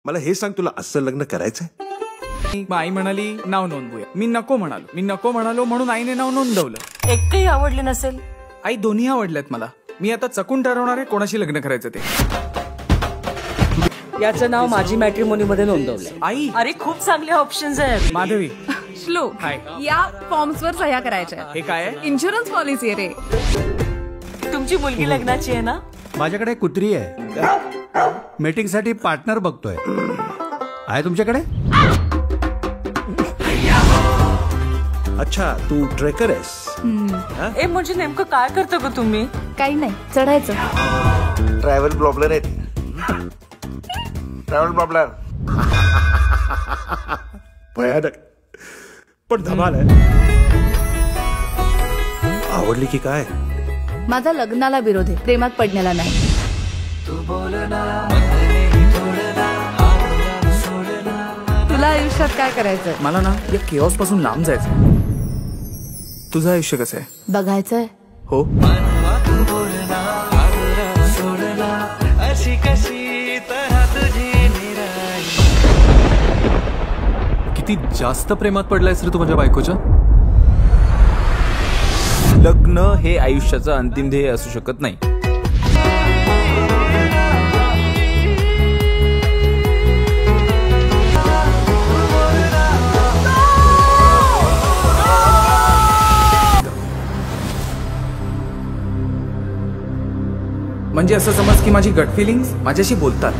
मला हे सांग, तुला असं लग्न करायचंय? आई म्हणाली नाव नोंदवूया. मी नको म्हणालो म्हणून आईने नाव नोंदवलं. एकही आवडले नसेल? आई दोन्ही आवडल्यात मला. मी आता चकून ठरवणार आहे कोणाशी लग्न करायचं ते. याचं नाव माझी मॅट्रिमोनी मध्ये नोंदवलंय. आई अरे खूप चांगले ऑप्शन्स आहेत. माधवी, श्लोक, हाय. या फॉर्म्सवर सह्या करायच्या. हे काय आहे? इन्शुरन्स पॉलिसी रे. तुमची मुलगी लग्नाची आहे ना? माझ्याकडे कुत्री आहे. मीटिंग साठी पार्टनर बघतोय. आहे तुमच्याकडे? अच्छा, तू ट्रेकर आहेस? ए म्हणजे नेमकं काय करता ग तुम्ही? काही नाही, चढायचं. ट्रॅव्हल प्रॉब्लेम आहेत. ट्रॅव्हल प्रॉब्लेम भयानक, पण धमाल आहे. आवडली की काय? माझा लग्नाला विरोध आहे, प्रेमात पडण्याला नाही. तुला आयुष्यात काय करायचंय? मला ना या केऑस पासून लांब जायचं. तुझं आयुष्य कसं आहे? बघायचंय. हो. किती जास्त प्रेमात पडलायस रे तू माझ्या बायकोच्या? लग्न हे आयुष्याचं अंतिम ध्येय असू शकत नाही. म्हणजे असं समज की माझी गट फिलिंग्स माझ्याशी बोलतात.